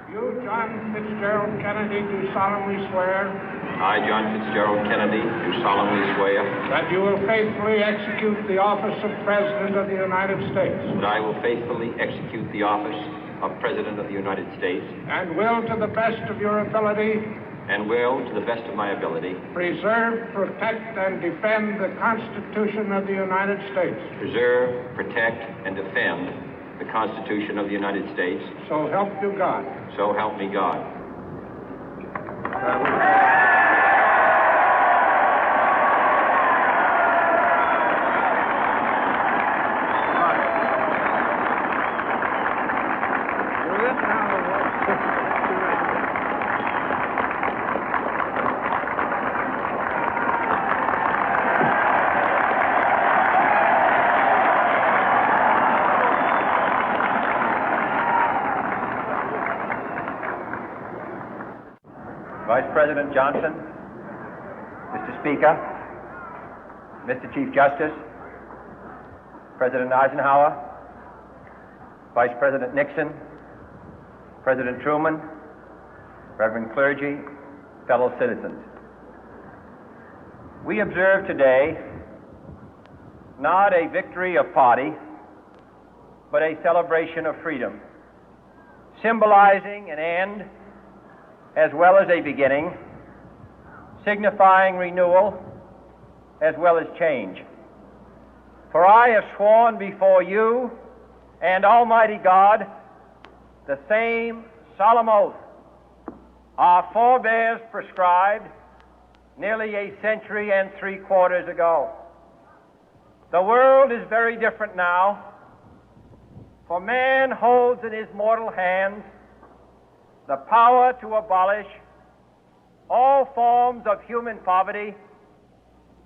You, John Fitzgerald Kennedy, do solemnly swear. I, John Fitzgerald Kennedy, do solemnly swear. That you will faithfully execute the office of President of the United States. That I will faithfully execute the office of President of the United States. And will, to the best of your ability. And will, to the best of my ability. Preserve, protect, and defend the Constitution of the United States. Preserve, protect, and defend the Constitution of the United States. So help you God. So help me God. Vice President Johnson, Mr. Speaker, Mr. Chief Justice, President Eisenhower, Vice President Nixon, President Truman, Reverend clergy, fellow citizens. We observe today not a victory of party, but a celebration of freedom, symbolizing an end as well as a beginning, signifying renewal as well as change. For I have sworn before you and Almighty God the same solemn oath our forebears prescribed nearly a century and 3/4 ago. The world is very different now, for man holds in his mortal hands the power to abolish all forms of human poverty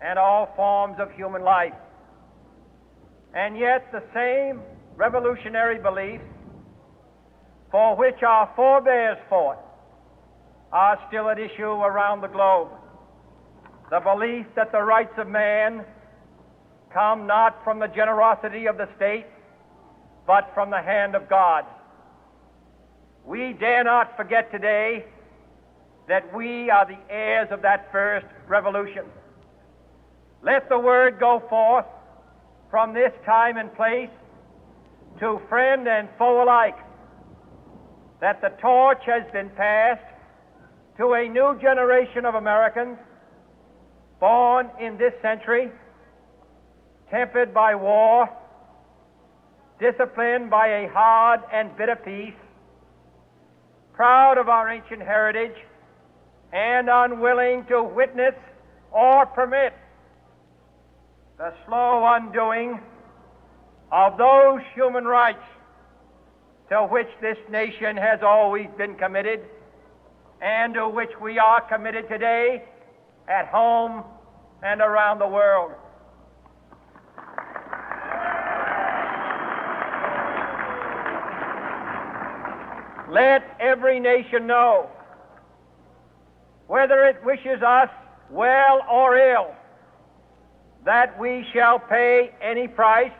and all forms of human life. And yet the same revolutionary beliefs for which our forebears fought are still at issue around the globe. The belief that the rights of man come not from the generosity of the state, but from the hand of God. We dare not forget today that we are the heirs of that first revolution. Let the word go forth from this time and place to friend and foe alike that the torch has been passed to a new generation of Americans born in this century, tempered by war, disciplined by a hard and bitter peace, proud of our ancient heritage, and unwilling to witness or permit the slow undoing of those human rights to which this nation has always been committed and to which we are committed today at home and around the world. Let every nation know, whether it wishes us well or ill, that we shall pay any price,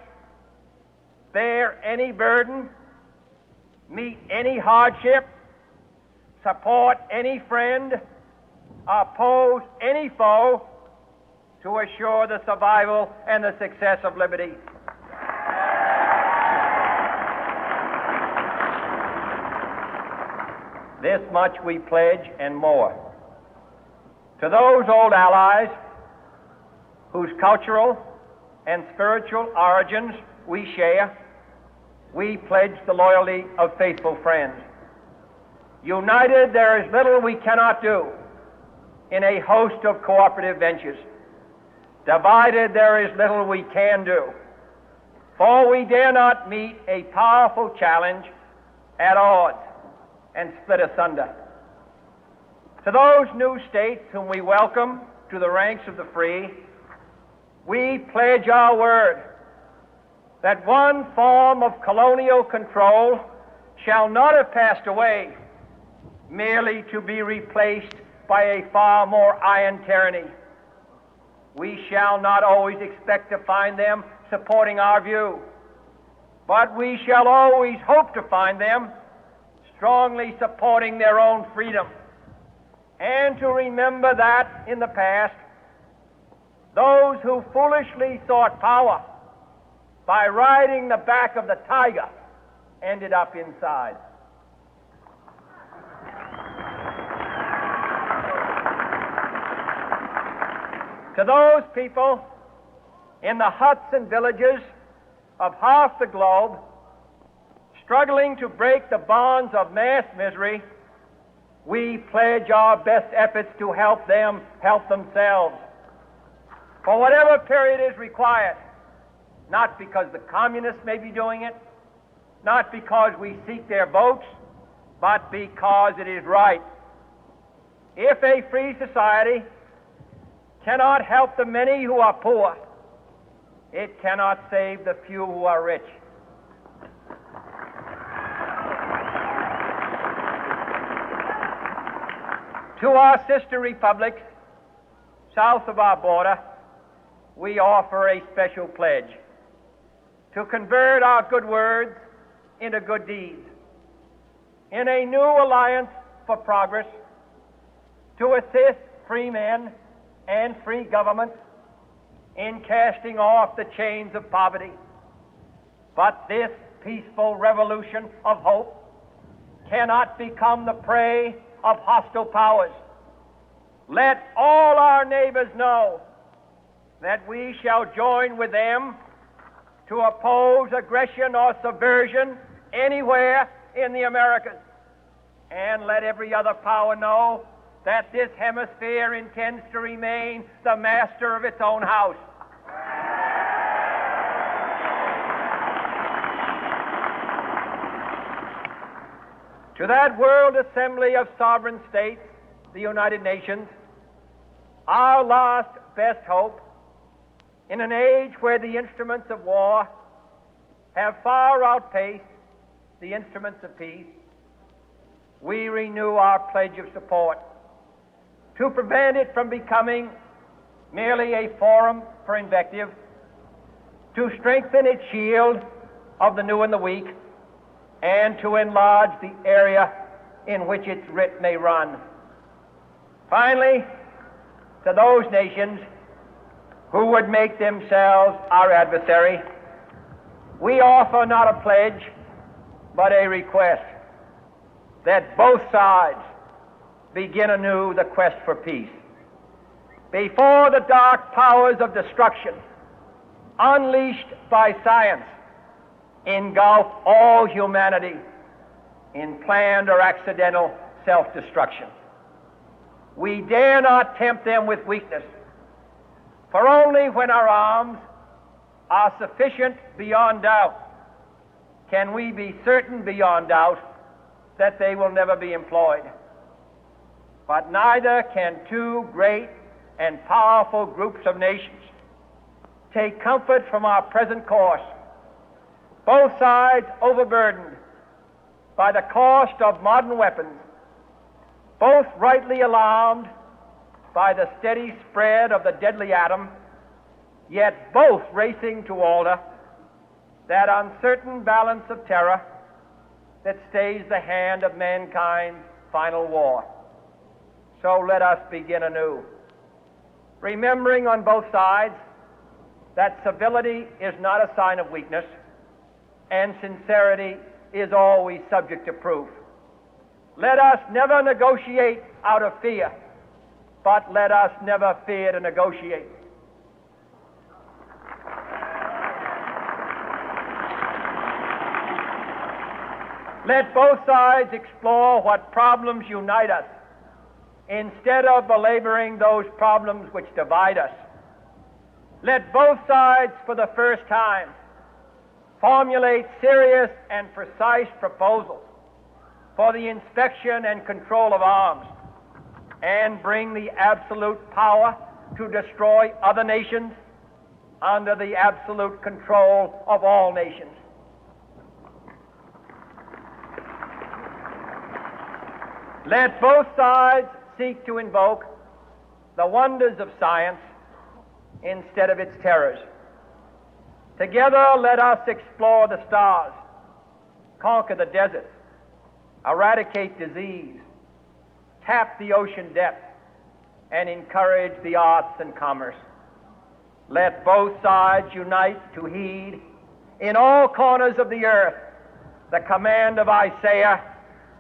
bear any burden, meet any hardship, support any friend, oppose any foe to assure the survival and the success of liberty. This much we pledge and more. To those old allies whose cultural and spiritual origins we share, we pledge the loyalty of faithful friends. United, there is little we cannot do in a host of cooperative ventures. Divided, there is little we can do, for we dare not meet a powerful challenge at odds and split asunder. To those new states whom we welcome to the ranks of the free, we pledge our word that one form of colonial control shall not have passed away, merely to be replaced by a far more iron tyranny. We shall not always expect to find them supporting our view, but we shall always hope to find them strongly supporting their own freedom, and to remember that in the past, those who foolishly sought power by riding the back of the tiger ended up inside. To those people in the huts and villages of half the globe struggling to break the bonds of mass misery, we pledge our best efforts to help them help themselves for whatever period is required, not because the communists may be doing it, not because we seek their votes, but because it is right. If a free society cannot help the many who are poor, it cannot save the few who are rich. To our sister republics south of our border, we offer a special pledge to convert our good words into good deeds, in a new alliance for progress, to assist free men and free governments in casting off the chains of poverty. But this peaceful revolution of hope cannot become the prey of hostile powers. Let all our neighbors know that we shall join with them to oppose aggression or subversion anywhere in the Americas. And let every other power know that this hemisphere intends to remain the master of its own house. To that World Assembly of Sovereign States, the United Nations, our last best hope, in an age where the instruments of war have far outpaced the instruments of peace, we renew our pledge of support to prevent it from becoming merely a forum for invective, to strengthen its shield of the new and the weak, and to enlarge the area in which its writ may run. Finally, to those nations who would make themselves our adversary, we offer not a pledge, but a request that both sides begin anew the quest for peace. Before the dark powers of destruction, unleashed by science, engulf all humanity in planned or accidental self-destruction, we dare not tempt them with weakness, for only when our arms are sufficient beyond doubt can we be certain beyond doubt that they will never be employed. But neither can two great and powerful groups of nations take comfort from our present course, both sides overburdened by the cost of modern weapons, both rightly alarmed by the steady spread of the deadly atom, yet both racing to alter that uncertain balance of terror that stays the hand of mankind's final war. So let us begin anew, remembering on both sides that civility is not a sign of weakness, and sincerity is always subject to proof. Let us never negotiate out of fear, but let us never fear to negotiate. Let both sides explore what problems unite us, instead of belaboring those problems which divide us. Let both sides, for the first time, formulate serious and precise proposals for the inspection and control of arms, and bring the absolute power to destroy other nations under the absolute control of all nations. Let both sides seek to invoke the wonders of science instead of its terrors. Together, let us explore the stars, conquer the deserts, eradicate disease, tap the ocean depth, and encourage the arts and commerce. Let both sides unite to heed in all corners of the earth the command of Isaiah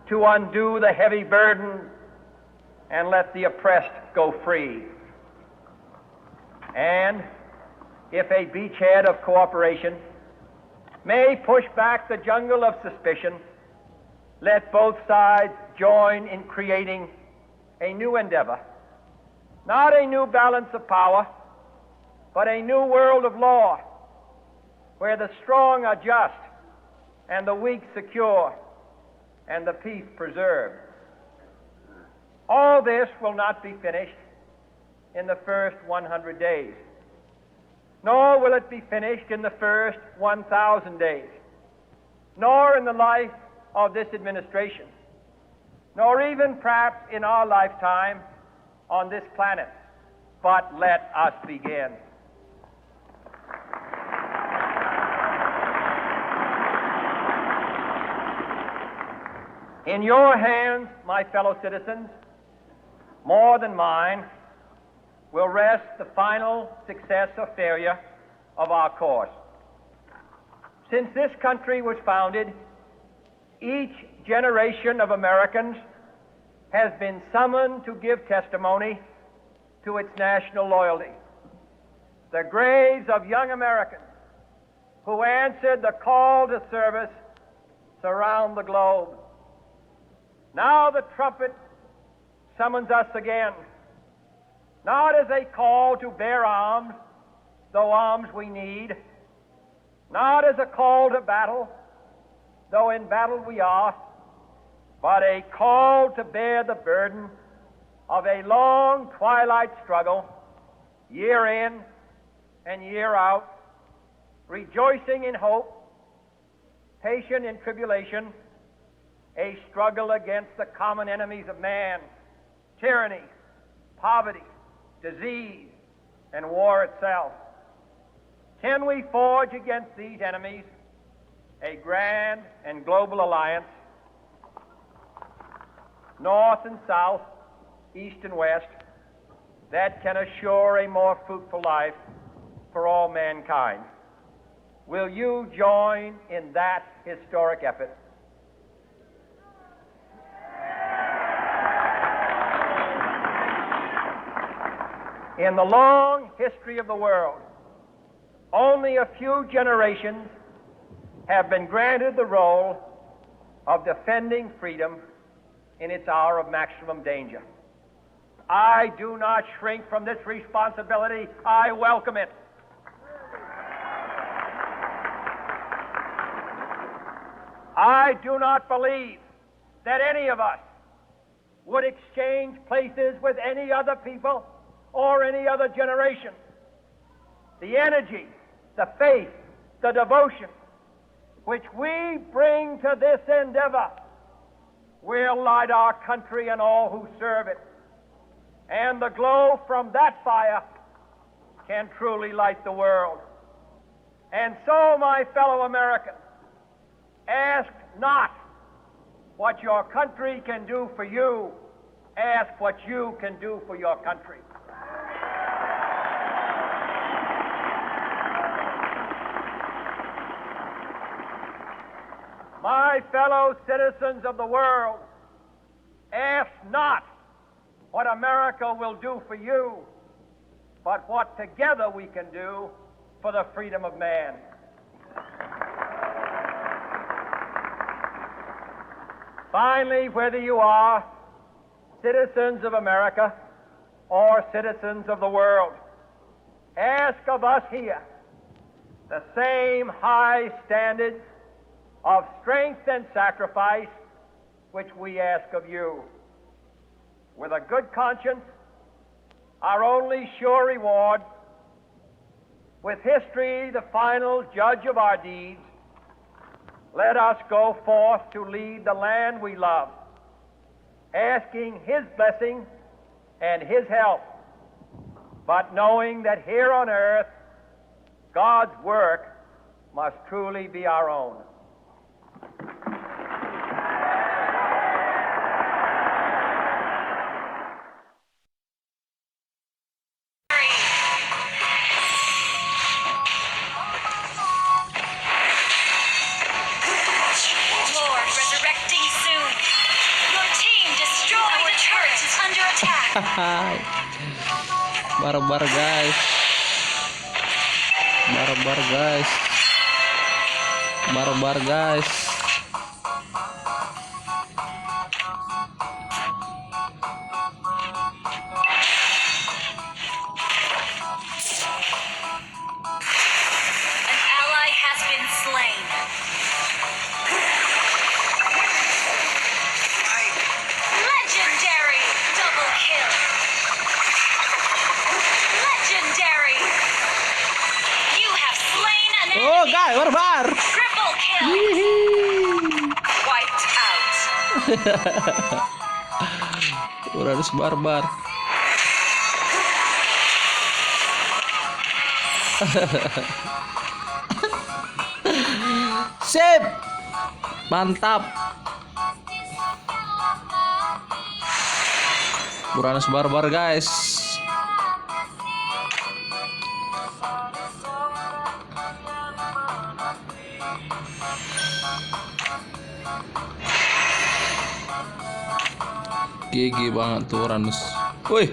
to undo the heavy burden and let the oppressed go free. And if a beachhead of cooperation may push back the jungle of suspicion, let both sides join in creating a new endeavor, not a new balance of power, but a new world of law, where the strong are just and the weak secure and the peace preserved. All this will not be finished in the first 100 days, nor will it be finished in the first 1,000 days, nor in the life of this administration, nor even perhaps in our lifetime on this planet. But let us begin. In your hands, my fellow citizens, more than mine, will rest the final success or failure of our course. Since this country was founded, each generation of Americans has been summoned to give testimony to its national loyalty. The graves of young Americans who answered the call to service surround the globe. Now the trumpet summons us again, not as a call to bear arms, though arms we need, not as a call to battle, though in battle we are, but a call to bear the burden of a long twilight struggle, year in and year out, rejoicing in hope, patient in tribulation, a struggle against the common enemies of man, tyranny, poverty, disease, and war itself. Can we forge against these enemies a grand and global alliance, north and south, east and west, that can assure a more fruitful life for all mankind? Will you join in that historic effort? In the long history of the world, only a few generations have been granted the role of defending freedom in its hour of maximum danger. I do not shrink from this responsibility. I welcome it. I do not believe that any of us would exchange places with any other people or any other generation. The energy, the faith, the devotion which we bring to this endeavor will light our country and all who serve it. And the glow from that fire can truly light the world. And so, my fellow Americans, ask not what your country can do for you. Ask what you can do for your country. My fellow citizens of the world, ask not what America will do for you, but what together we can do for the freedom of man. Finally, whether you are citizens of America or citizens of the world, ask of us here the same high standards of strength and sacrifice which we ask of you. With a good conscience, our only sure reward, with history the final judge of our deeds, let us go forth to lead the land we love, asking His blessing and His help, but knowing that here on earth God's work must truly be our own. Barbar guys. Barbar guys. Barbar guys. An ally has been slain. Legendary double kill. Legendary. You have slain an Oh enemy. guys, barbar. Triple kill. Wiped out. Uranus barbar. Sip. Mantap. Uranus barbar guys. GG banget tuh Uranus. Wih,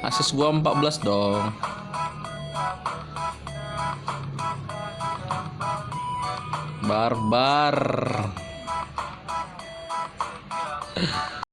akses gua 14 dong. Barbar.